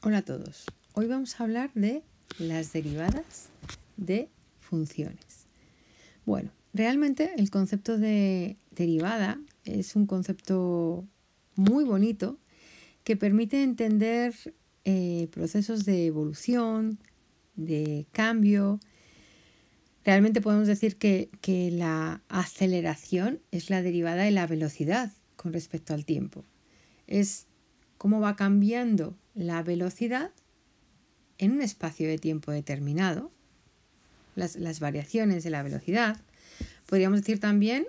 Hola a todos. Hoy vamos a hablar de las derivadas de funciones. Bueno, realmente el concepto de derivada es un concepto muy bonito que permite entender procesos de evolución, de cambio. Realmente podemos decir que la aceleración es la derivada de la velocidad con respecto al tiempo. Es cómo va cambiando la velocidad en un espacio de tiempo determinado, las variaciones de la velocidad. Podríamos decir también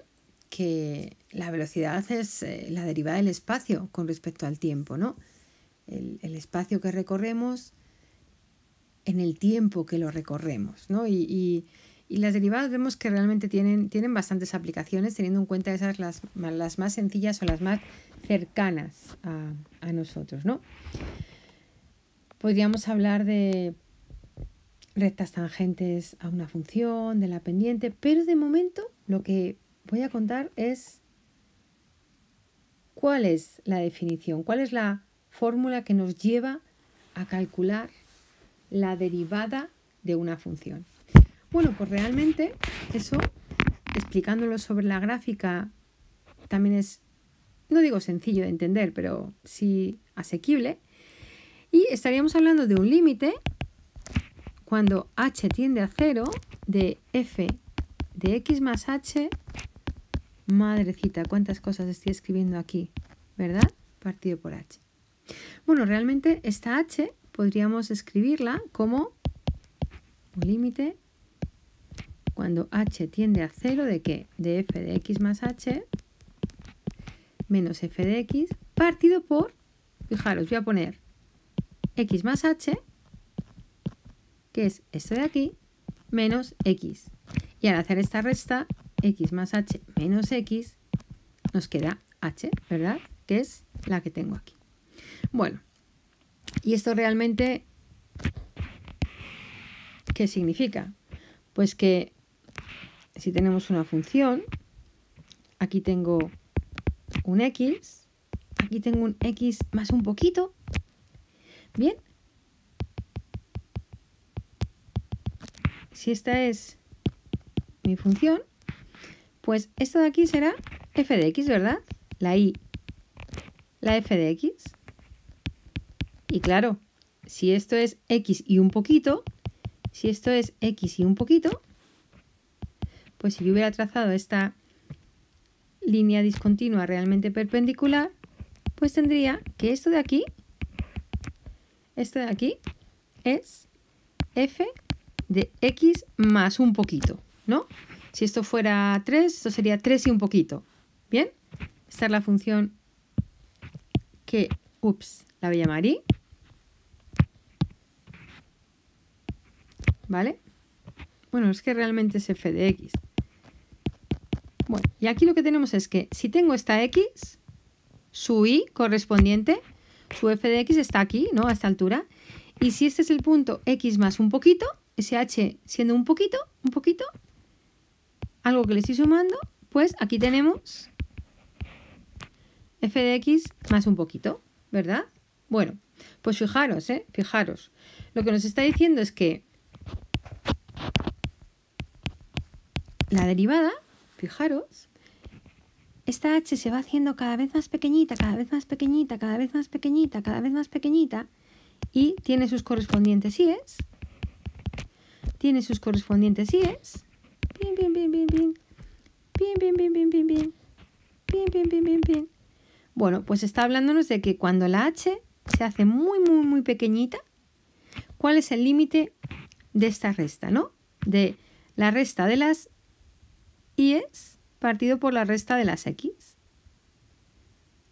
que la velocidad es la derivada del espacio con respecto al tiempo, ¿no? El espacio que recorremos en el tiempo que lo recorremos, ¿no? Y las derivadas vemos que realmente tienen bastantes aplicaciones, teniendo en cuenta esas las más sencillas o las más cercanas a nosotros, ¿no? Podríamos hablar de rectas tangentes a una función, de la pendiente, pero de momento lo que voy a contar es cuál es la definición, cuál es la fórmula que nos lleva a calcular la derivada de una función. Bueno, pues realmente eso, explicándolo sobre la gráfica, también es, no digo sencillo de entender, pero sí asequible. Y estaríamos hablando de un límite cuando h tiende a 0 de f de x más h. Madrecita, cuántas cosas estoy escribiendo aquí, ¿verdad? Partido por h. Bueno, realmente esta h podríamos escribirla como un límite cuando h tiende a 0 de ¿qué? De f de x más h menos f de x partido por, fijaros, voy a poner x más h, que es esto de aquí, menos x. Y al hacer esta resta, x más h menos x, nos queda h, ¿verdad? Que es la que tengo aquí. Bueno, ¿y esto realmente qué significa? Pues que si tenemos una función, aquí tengo un x, aquí tengo un x más un poquito, ¿bien? Si esta es mi función, pues esto de aquí será f de x, ¿verdad? La y, la f de x. Y claro, si esto es x y un poquito, si esto es x y un poquito, pues si yo hubiera trazado esta línea discontinua realmente perpendicular, pues tendría que esto de aquí es f de x más un poquito, ¿no? Si esto fuera 3, esto sería 3 y un poquito. ¿Bien? Esta es la función que, la voy a llamar y. ¿Vale? Bueno, es que realmente es f de x. Bueno, y aquí lo que tenemos es que si tengo esta x, su y correspondiente, su f de x está aquí, ¿no? A esta altura. Y si este es el punto x más un poquito, ese h siendo un poquito, algo que le estoy sumando, pues aquí tenemos f de x más un poquito, ¿verdad? Bueno, pues fijaros, fijaros. Lo que nos está diciendo es que la derivada, fijaros, esta h se va haciendo cada vez más pequeñita, cada vez más pequeñita, cada vez más pequeñita, cada vez más pequeñita, y tiene sus correspondientes i's. Tiene sus correspondientes i's. Bien, bien, bien, bien, bien. Bien, bien, bien, bien, bien, bien. Bien, bien, bien, bien, bien. Bueno, pues está hablándonos de que cuando la h se hace muy, muy, muy pequeñita, ¿cuál es el límite de esta resta, no? De la resta de las i's partido por la resta de las x.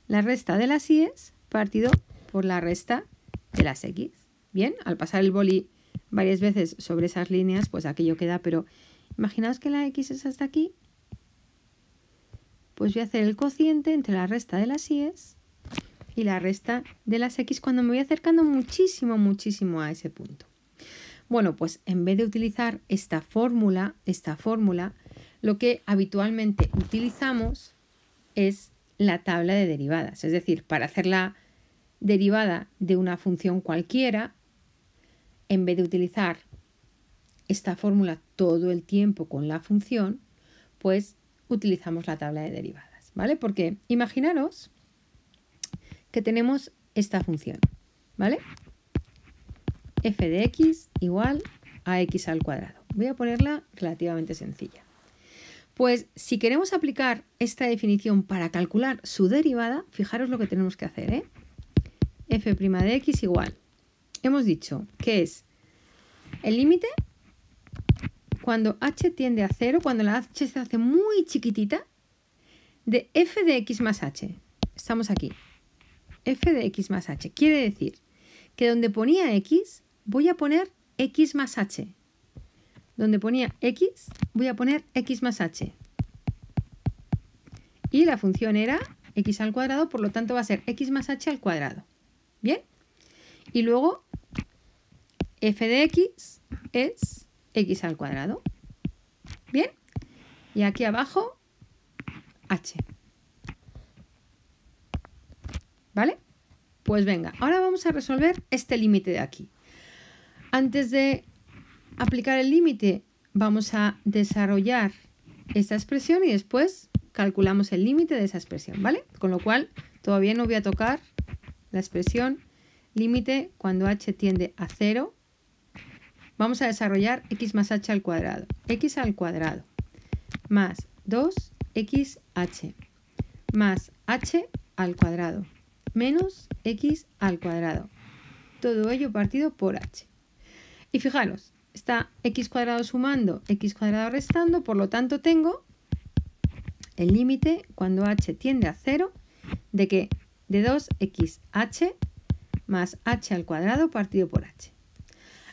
La resta de las i's partido por la resta de las x. Bien, al pasar el boli varias veces sobre esas líneas, pues aquello queda, pero imaginaos que la x es hasta aquí, pues voy a hacer el cociente entre la resta de las i's y la resta de las x cuando me voy acercando muchísimo, muchísimo a ese punto. Bueno, pues en vez de utilizar esta fórmula, lo que habitualmente utilizamos es la tabla de derivadas. Es decir, para hacer la derivada de una función cualquiera, en vez de utilizar esta fórmula todo el tiempo con la función, pues utilizamos la tabla de derivadas, ¿vale? Porque imaginaros que tenemos esta función, ¿vale? F de x igual a x al cuadrado. Voy a ponerla relativamente sencilla. Pues si queremos aplicar esta definición para calcular su derivada, fijaros lo que tenemos que hacer, ¿eh? F' de x igual. Hemos dicho que es el límite cuando h tiende a 0, cuando la h se hace muy chiquitita, de f de x más h. Estamos aquí. F de x más h. Quiere decir que donde ponía x, voy a poner x más h. Donde ponía x, voy a poner x más h. Y la función era x al cuadrado, por lo tanto va a ser x más h al cuadrado. ¿Bien? Y luego f de x es x al cuadrado. ¿Bien? Y aquí abajo, h. ¿Vale? Pues venga, ahora vamos a resolver este límite de aquí. Antes de aplicar el límite, vamos a desarrollar esta expresión y después calculamos el límite de esa expresión, ¿vale? Con lo cual, todavía no voy a tocar la expresión límite cuando h tiende a 0. Vamos a desarrollar x más h al cuadrado. X al cuadrado más 2xh más h al cuadrado menos x al cuadrado. Todo ello partido por h. Y fijaros, está x cuadrado sumando, x cuadrado restando, por lo tanto tengo el límite cuando h tiende a 0 de que de 2xh más h al cuadrado partido por h.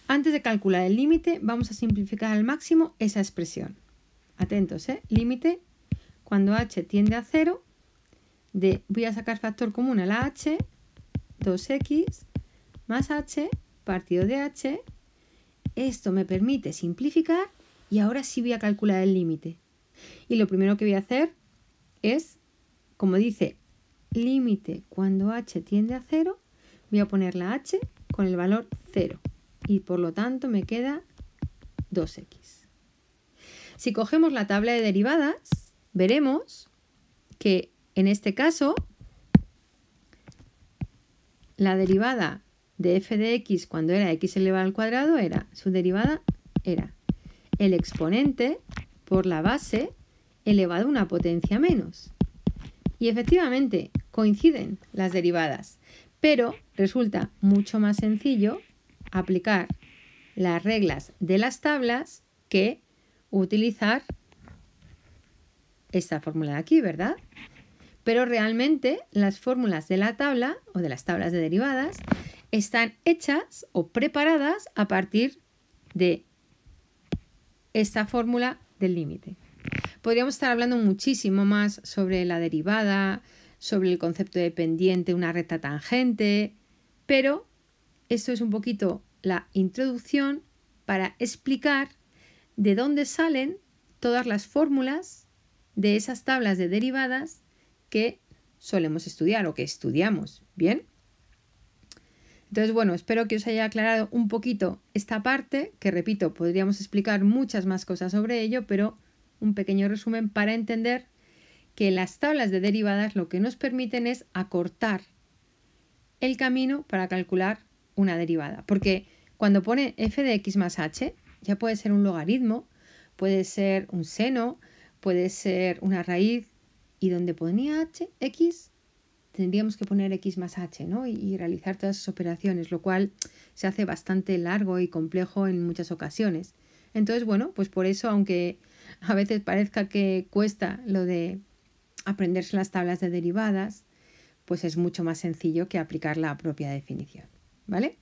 Antes de calcular el límite, vamos a simplificar al máximo esa expresión. Atentos, límite cuando h tiende a 0 de, voy a sacar factor común a la h, 2x más h partido de h. Esto me permite simplificar y ahora sí voy a calcular el límite. Y lo primero que voy a hacer es, como dice, límite cuando h tiende a 0, voy a poner la h con el valor 0. Y por lo tanto me queda 2x. Si cogemos la tabla de derivadas, veremos que en este caso la derivada de f de x cuando era x elevado al cuadrado su derivada era el exponente por la base elevado a una potencia menos. Y efectivamente coinciden las derivadas, pero resulta mucho más sencillo aplicar las reglas de las tablas que utilizar esta fórmula de aquí, ¿verdad? Pero realmente las fórmulas de la tabla o de las tablas de derivadas están hechas o preparadas a partir de esta fórmula del límite. Podríamos estar hablando muchísimo más sobre la derivada, sobre el concepto de pendiente, una recta tangente, pero esto es un poquito la introducción para explicar de dónde salen todas las fórmulas de esas tablas de derivadas que solemos estudiar o que estudiamos, ¿bien? Entonces, bueno, espero que os haya aclarado un poquito esta parte, que repito, podríamos explicar muchas más cosas sobre ello, pero un pequeño resumen para entender que las tablas de derivadas lo que nos permiten es acortar el camino para calcular una derivada. Porque cuando pone f de x más h, ya puede ser un logaritmo, puede ser un seno, puede ser una raíz, y donde ponía h, x, tendríamos que poner x más h, ¿no? Y realizar todas esas operaciones, lo cual se hace bastante largo y complejo en muchas ocasiones. Entonces, bueno, pues por eso, aunque a veces parezca que cuesta lo de aprenderse las tablas de derivadas, pues es mucho más sencillo que aplicar la propia definición, ¿vale?